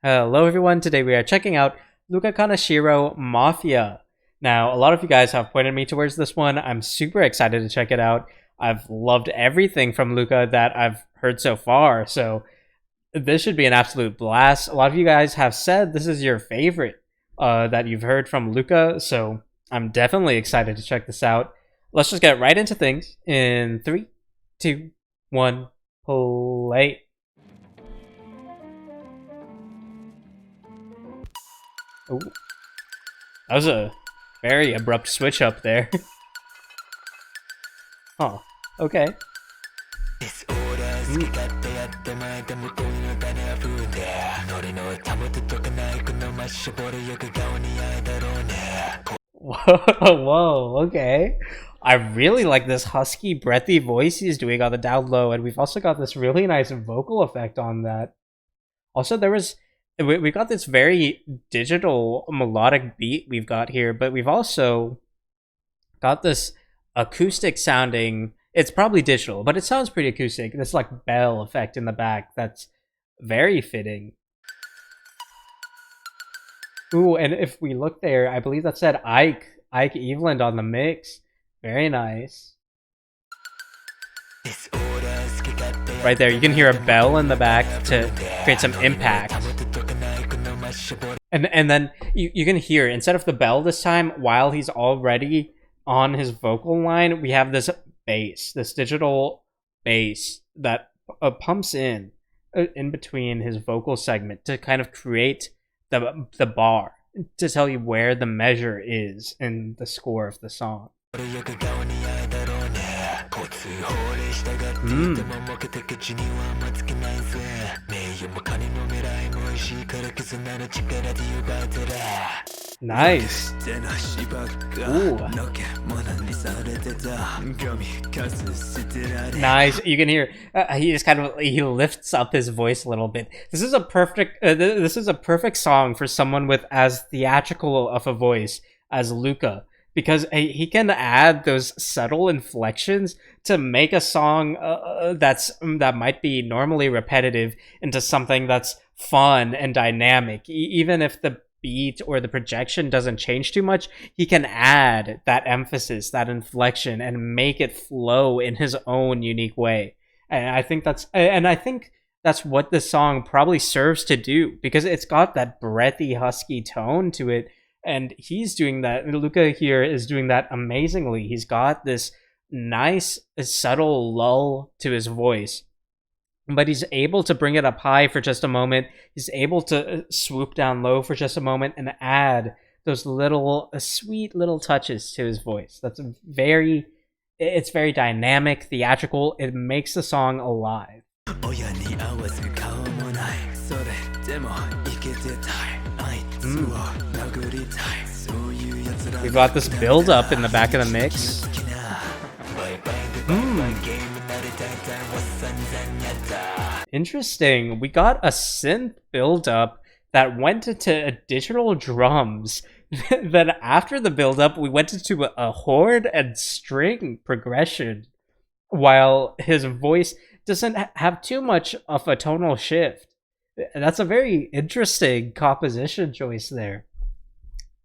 Hello everyone, today we are checking out Luca Kaneshiro Mafia. Now, a lot of you guys have pointed me towards this one. I'm super excited to check it out. I've loved everything from Luca that I've heard so far, so this should be an absolute blast. A lot of you guys have said this is your favorite that you've heard from Luca, so I'm definitely excited to check this out. Let's just get right into things in 3, 2, 1, play. Ooh. That was a very abrupt switch up there. Oh, okay. Whoa, okay. I really like this husky, breathy voice he's doing on the down low, and we've also got this really nice vocal effect on that. Also, we got this very digital melodic beat we've got here, but we've also got this acoustic sounding, it's probably digital, but it sounds pretty acoustic, this like bell effect in the back that's very fitting. Ooh, and if we look there, I believe that said Ike Eveland on the mix. Very nice. Right there, you can hear a bell in the back to create some impact. And then you can hear, instead of the bell this time, while he's already on his vocal line, we have this bass, this digital bass that pumps in between his vocal segment to kind of create the bar, to tell you where the measure is in the score of the song. Nice. Ooh. Nice. You can hear he just kind of he lifts up his voice a little bit. This is a perfect song for someone with as theatrical of a voice as Luca, because he can add those subtle inflections to make a song that might be normally repetitive into something that's fun and dynamic. Even if the beat or the projection doesn't change too much, he can add that emphasis, that inflection, and make it flow in his own unique way. And I think that's what this song probably serves to do, because it's got that breathy, husky tone to it. And he's doing that. Luca here is doing that amazingly. He's got this nice, subtle lull to his voice, but he's able to bring it up high for just a moment. He's able to swoop down low for just a moment and add those little sweet little touches to his voice. It's very dynamic, theatrical. It makes the song alive. We've got this build up in the back of the mix. Interesting. We got a synth build up that went into digital drums. Then after the build up, we went into a horn and string progression, while his voice doesn't have too much of a tonal shift. That's a very interesting composition choice there.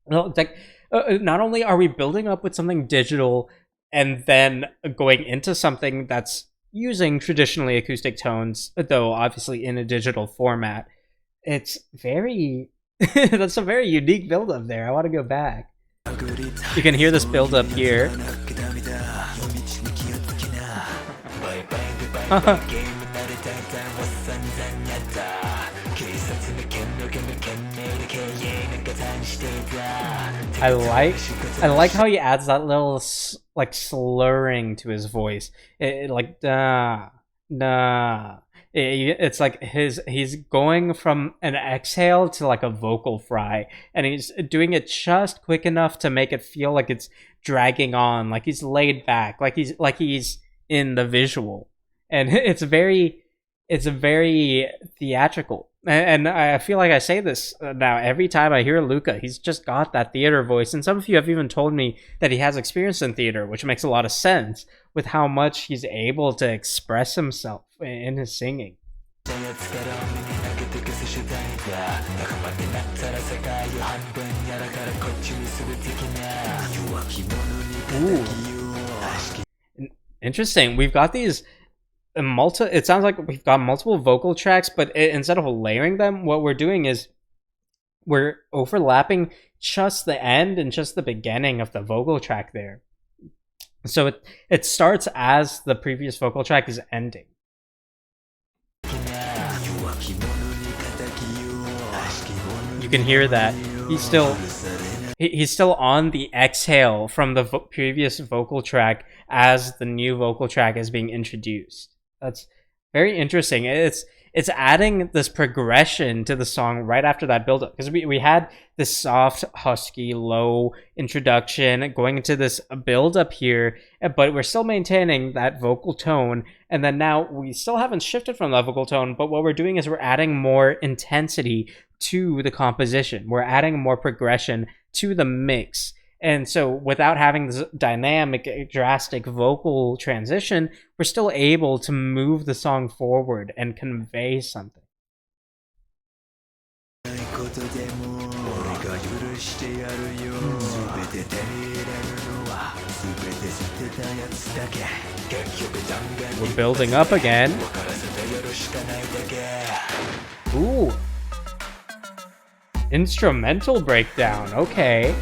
Well, it's like, not only are we building up with something digital and then going into something that's using traditionally acoustic tones, though obviously in a digital format, it's very... that's a very unique build-up there. I want to go back. You can hear this build-up here. I like how he adds that little like slurring to his voice. Like da. It's like he's going from an exhale to like a vocal fry, and he's doing it just quick enough to make it feel like it's dragging on, like he's laid back, like he's in the visual, and it's very theatrical. And I feel like I say this now every time I hear Luca. He's just got that theater voice, and some of you have even told me that he has experience in theater, which makes a lot of sense with how much he's able to express himself in his singing. Ooh. Interesting. We've got these it sounds like we've got multiple vocal tracks, but instead of layering them, what we're doing is we're overlapping just the end and just the beginning of the vocal track there. So it starts as the previous vocal track is ending. You can hear that he's still on the exhale from the previous vocal track as the new vocal track is being introduced. That's very interesting. It's adding this progression to the song right after that build-up, because we had this soft, husky, low introduction going into this build-up here, but we're still maintaining that vocal tone, and then now we still haven't shifted from that vocal tone, but what we're doing is we're adding more intensity to the composition. We're adding more progression to the mix. And so without having this dynamic, drastic vocal transition, we're still able to move the song forward and convey something. We're building up again. Ooh. Instrumental breakdown, okay.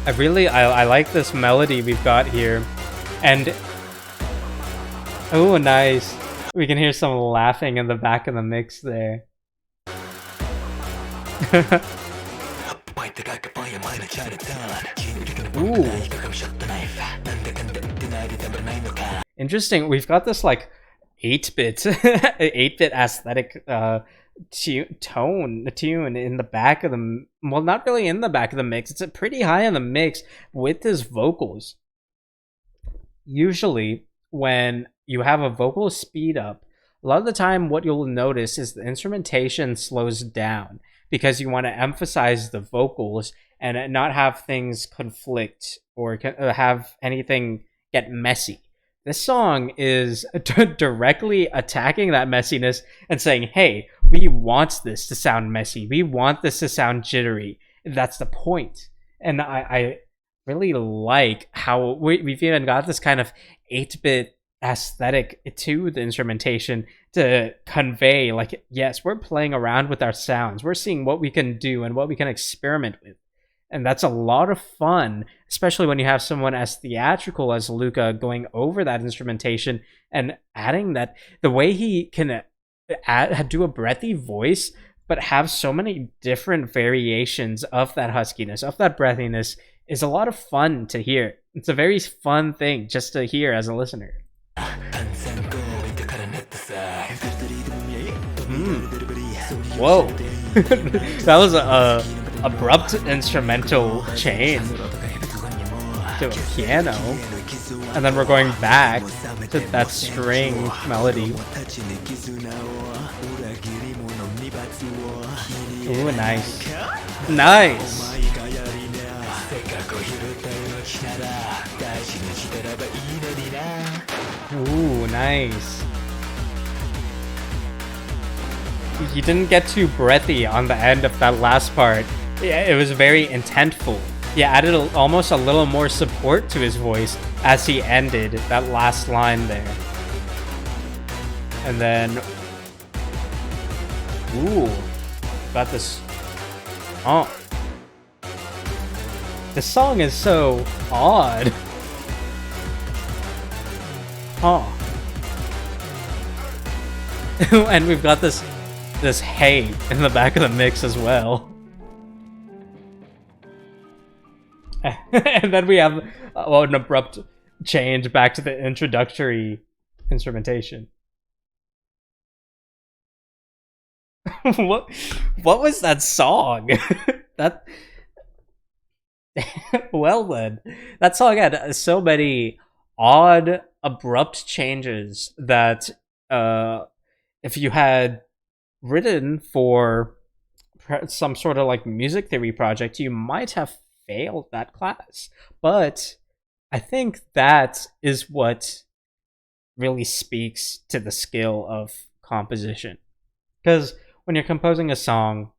I like this melody we've got here. And oh, nice. We can hear some laughing in the back of the mix there. Ooh. Interesting. We've got this like 8-bit aesthetic tune in the back of the, well, not really in the back of the mix, it's pretty high in the mix with his vocals. Usually when you have a vocal speed up, a lot of the time what you'll notice is the instrumentation slows down because you want to emphasize the vocals and not have things conflict or have anything get messy. This song is directly attacking that messiness and saying, hey, we want this to sound messy. We want this to sound jittery. That's the point. And I really like how we've even got this kind of 8-bit aesthetic to the instrumentation to convey, like, yes, we're playing around with our sounds. We're seeing what we can do and what we can experiment with. And that's a lot of fun, especially when you have someone as theatrical as Luca going over that instrumentation and adding that, the way he can do a breathy voice, but have so many different variations of that huskiness, of that breathiness, is a lot of fun to hear. It's a very fun thing just to hear as a listener. Whoa. That was a abrupt instrumental change to a piano, and then we're going back to that string melody. Ooh, nice. Nice. Ooh, nice. He didn't get too breathy on the end of that last part. Yeah, it was very intentful. He added almost a little more support to his voice as he ended that last line there. And then, ooh, got this. Oh, this song is so odd. Oh, and we've got this hey in the back of the mix as well. And then we have an abrupt change back to the introductory instrumentation. What was that song? That well then, that song had so many odd, abrupt changes that if you had written for some sort of like music theory project, you might have failed that class. But I think that is what really speaks to the skill of composition. Because when you're composing a song,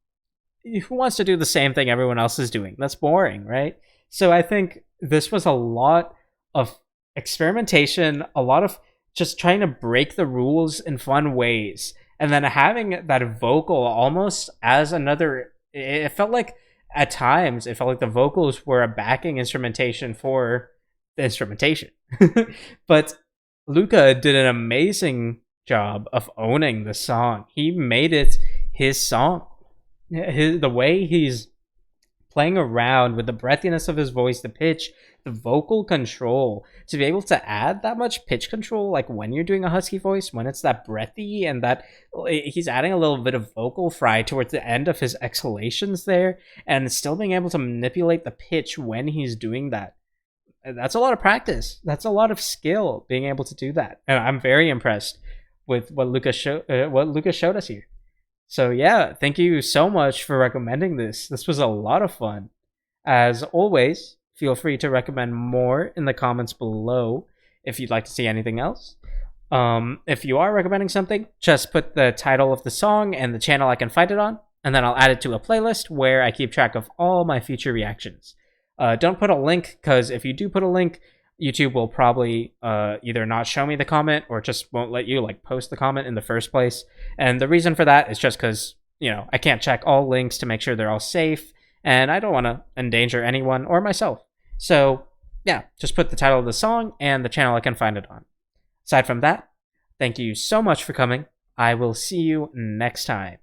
who wants to do the same thing everyone else is doing? That's boring, right? So I think this was a lot of experimentation, a lot of just trying to break the rules in fun ways, and then having that vocal almost as another. It felt like at times it felt like the vocals were a backing instrumentation for the instrumentation. But Luca did an amazing job of owning the song. He made it his song. The way he's playing around with the breathiness of his voice, the pitch, the vocal control, to be able to add that much pitch control, like when you're doing a husky voice, when it's that breathy, and that he's adding a little bit of vocal fry towards the end of his exhalations there, and still being able to manipulate the pitch when he's doing that. That's a lot of practice. That's a lot of skill, being able to do that. And I'm very impressed with what Luca showed us here. So yeah, thank you so much for recommending this. This was a lot of fun. As always, feel free to recommend more in the comments below if you'd like to see anything else. If you are recommending something, just put the title of the song and the channel I can find it on, and then I'll add it to a playlist where I keep track of all my future reactions. Don't put a link, because if you do put a link, YouTube will probably either not show me the comment or just won't let you like post the comment in the first place. And the reason for that is just because, you know, I can't check all links to make sure they're all safe, and I don't want to endanger anyone or myself. So yeah, just put the title of the song and the channel I can find it on. Aside from that, thank you so much for coming. I will see you next time.